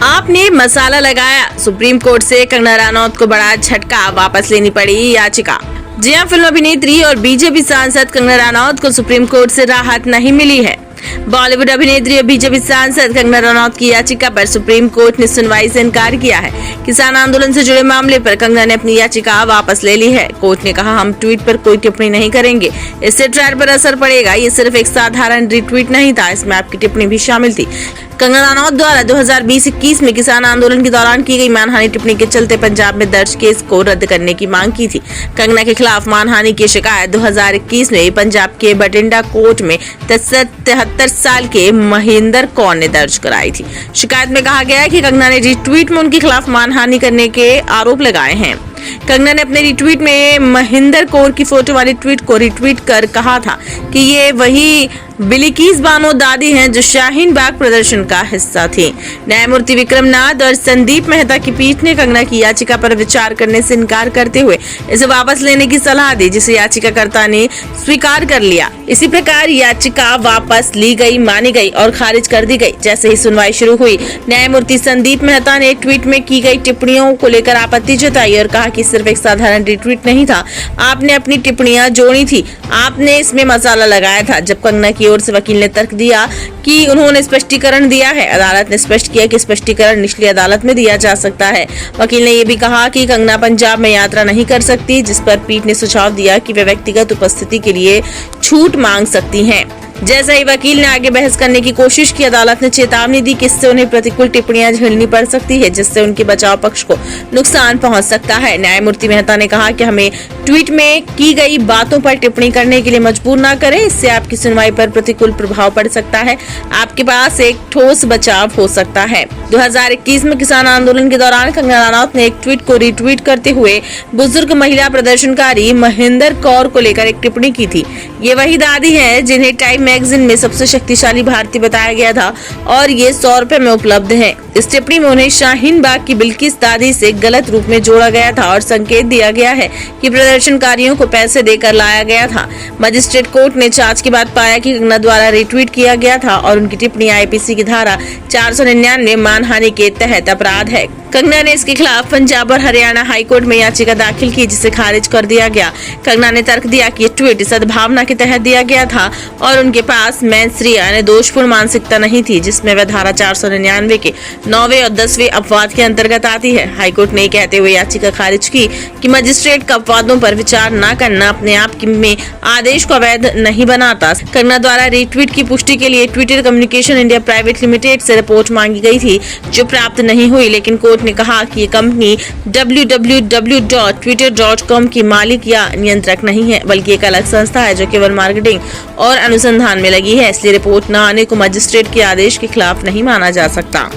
आपने मसाला लगाया, supreme court से कंगना रनौत को बड़ा झटका, वापस लेनी पड़ी याचिका। जी हां, फिल्म अभिनेत्री और बीजेपी सांसद कंगना रनौत को सुप्रीम कोर्ट से राहत नहीं मिली है। बॉलीवुड अभिनेत्री और बीजेपी सांसद कंगना रनौत की याचिका पर सुप्रीम कोर्ट ने सुनवाई से इनकार किया है। किसान आंदोलन से जुड़े मामले पर कंगना ने अपनी याचिका वापस ले ली है। कोर्ट ने कहा, हम ट्वीट पर कोई टिप्पणी नहीं करेंगे, इससे ट्रायल पर असर पड़ेगा। ये सिर्फ एक साधारण रिट्वीट नहीं था, इसमें आपकी टिप्पणी भी शामिल थी। कंगना रनौत द्वारा 2020-21 में किसान आंदोलन के दौरान की गई मानहानि टिप्पणी के चलते पंजाब में दर्ज केस को रद्द करने की मांग की थी। कंगना के खिलाफ मानहानि की शिकायत 2021 में पंजाब के बठिंडा कोर्ट में 73 साल के महेंद्र कौर ने दर्ज कराई थी। शिकायत में कहा गया है कि कंगना ने रिट्वीट में उनके खिलाफ मानहानि करने के आरोप लगाए हैं। कंगना ने अपने रिट्वीट में महेंद्र कौर की फोटो वाली ट्वीट को रिट्वीट कर कहा था कि ये वही बिल्किस बानो दादी हैं जो शाहीन बाग प्रदर्शन का हिस्सा थी। न्यायमूर्ति विक्रमनाथ और संदीप मेहता की पीठ ने कंगना की याचिका पर विचार करने से इनकार करते हुए इसे वापस लेने की सलाह दी, जिसे याचिकाकर्ता ने स्वीकार कर लिया। इसी प्रकार याचिका वापस ली गई, मानी गई और खारिज कर दी गई। जैसे ही सुनवाई शुरू हुई, न्यायमूर्ति संदीप मेहता ने ट्वीट में की गई टिप्पणियों को लेकर आपत्ति जताई और कहा कि सिर्फ एक साधारण रिट्वीट नहीं था, आपने अपनी टिप्पणियां जोड़ी थी, आपने इसमें मसाला लगाया था। जब कंगना की ओर से वकील ने तर्क दिया कि उन्होंने स्पष्टीकरण दिया है, अदालत ने स्पष्ट किया कि स्पष्टीकरण निचली अदालत में दिया जा सकता है। वकील ने यह भी कहा कि कंगना पंजाब में यात्रा नहीं कर सकती, जिस पर पीठ ने सुझाव दिया कि वे व्यक्तिगत उपस्थिति के लिए छूट मांग सकती हैं। जैसे ही वकील ने आगे बहस करने की कोशिश की, अदालत ने चेतावनी दी कि इससे उन्हें प्रतिकूल टिप्पणियां झेलनी पड़ सकती है, जिससे उनके बचाव पक्ष को नुकसान पहुंच सकता है। न्यायमूर्ति मेहता ने कहा कि हमें ट्वीट में की गई बातों पर टिप्पणी करने के लिए मजबूर न करें, इससे आपकी सुनवाई पर प्रतिकूल प्रभाव पड़ सकता है, आपके पास एक ठोस बचाव हो सकता है। 2021 में किसान आंदोलन के दौरान कंगना रनौत ने एक ट्वीट को रिट्वीट करते हुए बुजुर्ग महिला प्रदर्शनकारी महेंद्र कौर को लेकर एक टिप्पणी की थी। ये वही दादी है जिन्हें टाइम मैगजीन में सबसे शक्तिशाली भारतीय बताया गया था और ये 100 रुपए में उपलब्ध है। इस टिप्पणी में उन्हें शाहीन बाग की बिल्किस दादी से गलत रूप में जोड़ा गया था और संकेत दिया गया है कि प्रदर्शनकारियों को पैसे देकर लाया गया था। मजिस्ट्रेट कोर्ट ने जांच के बाद पाया कि कंगना द्वारा रिट्वीट किया गया था और उनकी टिप्पणी आईपीसी की धारा 499 मानहानि के तहत अपराध है। कंगना ने इसके खिलाफ पंजाब और हरियाणा हाईकोर्ट में याचिका दाखिल की, जिसे खारिज कर दिया गया। कंगना ने तर्क दिया कि ये ट्वीट सद्भावना के तहत दिया गया था और उनके पास मैंसरिया यानी दोषपूर्ण मानसिकता नहीं थी, जिसमें वह धारा 499 के 9वें और 10वें अपवाद के अंतर्गत आती है। हाईकोर्ट ने कहते हुए याचिका खारिज की कि मजिस्ट्रेट का अपवादों पर विचार न करना अपने आप में आदेश को अवैध नहीं बनाता। कंगना द्वारा रिट्वीट की पुष्टि के लिए Twitter communication India private limited से रिपोर्ट मांगी गई थी, जो प्राप्त नहीं हुई, लेकिन कोर्ट ने कहा कि ये कंपनी www.twitter.com की मालिक या नियंत्रक नहीं है, बल्कि एक अलग संस्था है जो केवल मार्केटिंग और अनुसंधान में लगी है। इसलिए रिपोर्ट न आने को मजिस्ट्रेट के आदेश के खिलाफ नहीं माना जा सकता।